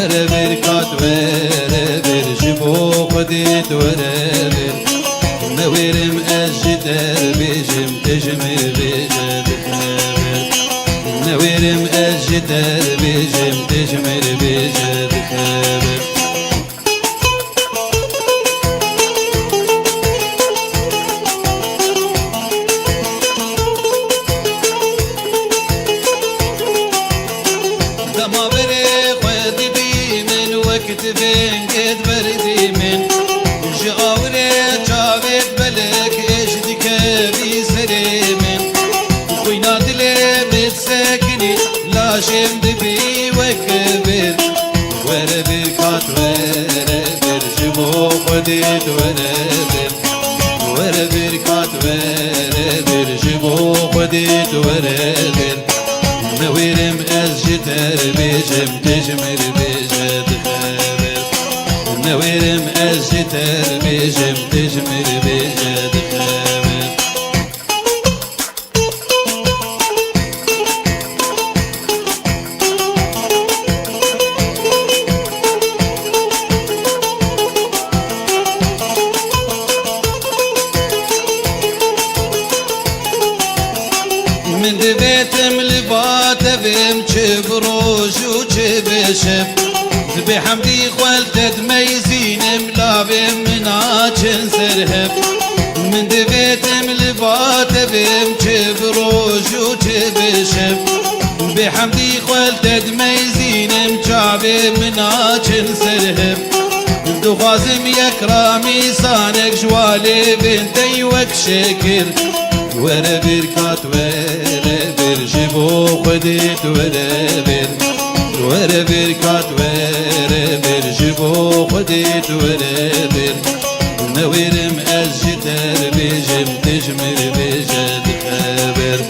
ورا بركات ورا برجبو خديت ورا بر نويرم أجدر بجم تجمر بجد خبر نويرم أجدر بجم تجمر بجد خبر كتبين قد بردي من جاوري جاويت بلك ايش دكابي سريمن خوينا دلي متسكني لا شمد بي وكبر ورا بركات ورا برجمو خديت ورا بر ورا بركات ورا برجمو خديت ورا بر نويرم أزجتر بجم تجمر بجد خبر نويرم أزجتر بجم تجمر بجد خبر من دبيتم لبات بهم بروج وجبشب بحمدي خولت ميزين ملابم من عاجن سرهب من دبيتم لبات بهم بروج وجبشب بحمدي خولت ميزين مجابم من عاجن سرهب دخازم يكرامي صانك جوالي بنتي وكشكر ورا بركات ورا برجبو خديت ورا بر ورا بركات ورا برجبو خديت ورا بر نويرم أزجتر بجم تجمر بجد خبر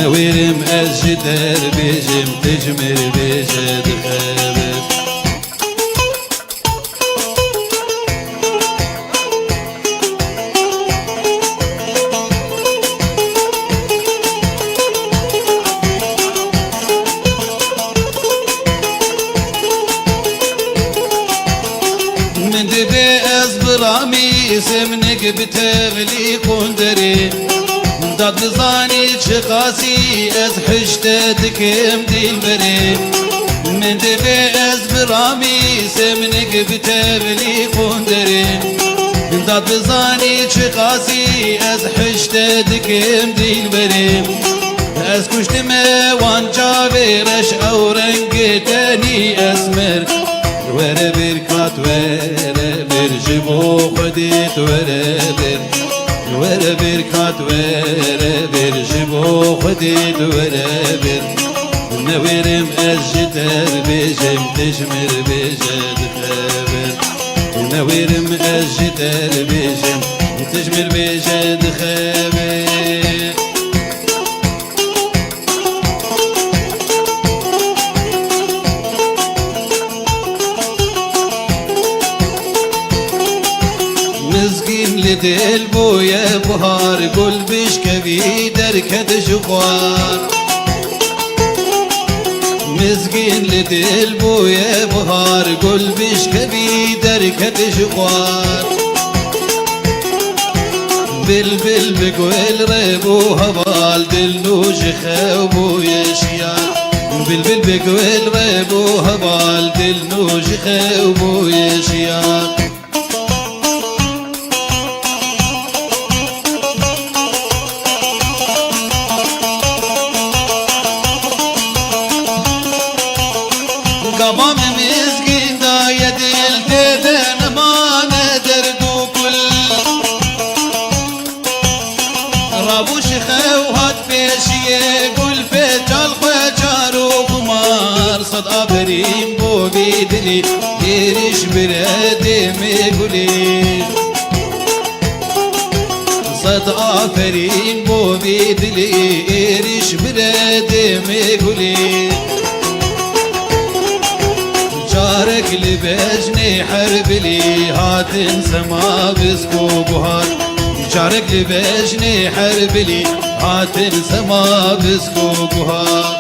نويرم أزجتر بجم تجمر بجد خبر من دبي أزبرامي سمنك بتغلي قندري ضد نظاني شخاصي أزحشت دكم دلبري من دبي أزبرامي سمنك بتغلي قندري ضد نظاني شخاصي أزحشت دكم دلبري أزكشت موان جابرش أو رنگ تاني أسمر ورا بركات ورا برجبو خديت ورا بر ورا بركات ورا برجبو خديت ورا بر نويرم أزجتر بجم تجمر بجد خبر نويرم أزجتر بجم تجمر بجد خبر مزقين لدل بويا بهار قل بشكبي دركد جوار مزقين لدل بويا بهار قل بشكبي دركد جوار بلبل بقول ريبو هبال دلو جخا وبويا شيار بلبل بقول ريبو هبال دلو جخا وبويا شيار قبام مزقين دا يدل ديدن ما ندردو كل رابو شخوهات بيشيه قل فجال خجارو قمار صد آفرين بو بيدلي يرش برادي ميقولي صد آفرين بو بيدلي يرش برادي ميقولي جارك لبجني حرب لي هاتن سما بسكو بهار جارك لبجني حرب لي هاتن سما بسكو بهار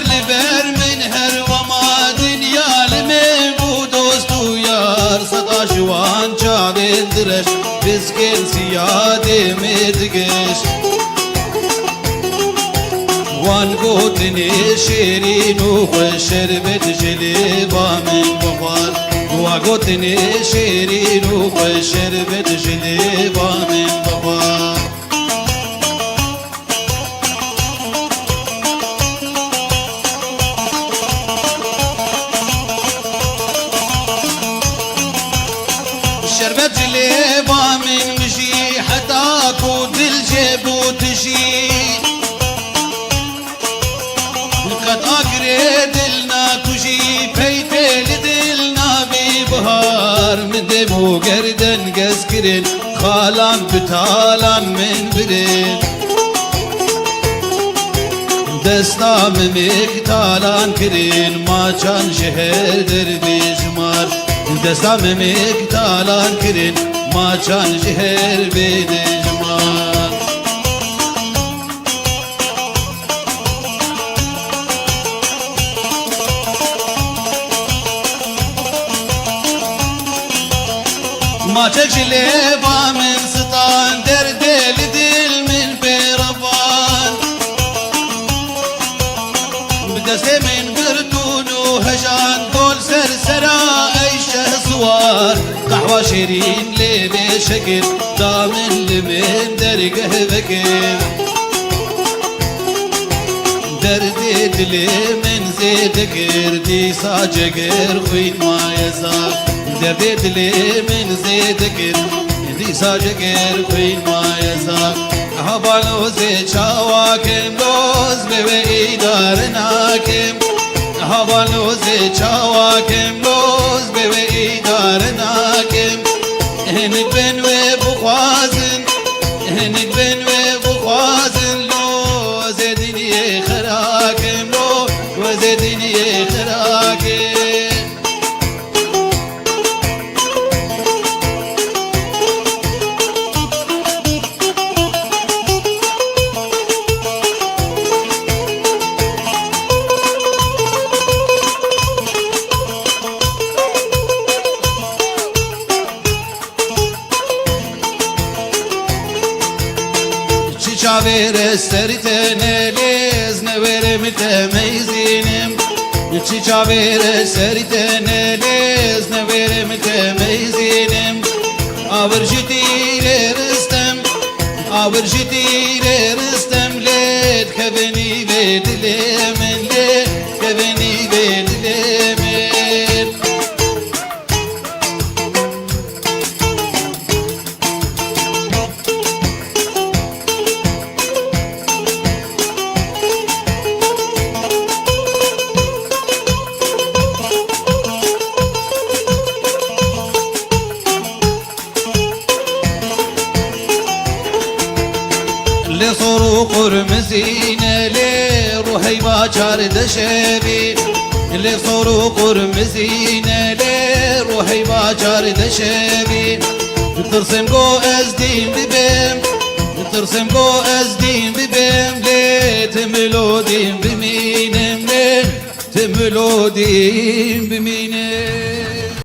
لبر من هر وما دنيا لمن بو دوستو یار صدا جوان چادن درش بسکن سیاده مدگش وان گوتنی شیرین و خوش شربت جلیبا من بخار وا گوتنی شیرین و خوش شربت جلیبا من بخار شربت جلیبا من مشي حتى كو دل جيبو تجي قد اقري دلنا تجي بيتي لدلنا ببهار من دمو قردن قسكرن خالان بتالان من برن دستا ممك تالان كرين ما كان شهر دربي جمار دستا ممك تالان كرين ما كان شهر بيد جمار ما تجلبا من سطان دردل دل من بيرفان بدست من قرتون وهجان قول سرسرا ايشه صوار قحوة شيرين ليلة شكل دامن لمن درقه بكر دردي دلي من زيدكر دي ساجقر خوين ما يزار دردي دلي من زيدكر دي ساجقر خوين ما يزار هبالو زي چاواكم روز بوي دارناكم هبالو زي چاواكم روز بوي دارناكم هنك بن وبخوازن هنك بن وبخوازن لو زيدني خراكم لو وزيدني خراكم چاویر سرتنه لیز نویر متمیزینم چاویر سرتنه لیز نویر متمیزینم آور جدیر رستم آور جدیر رستم لید کبنی بدلی من لید کبنی بدلی من لصرو قرمزينة لروحي باجار دشبي لصرو قرمزينة لروحي باجار دشبي ترسم قو ازدين ببيم ترسم قو ازدين ببيم ليت ملودين بمينم ليت ملودين بمينم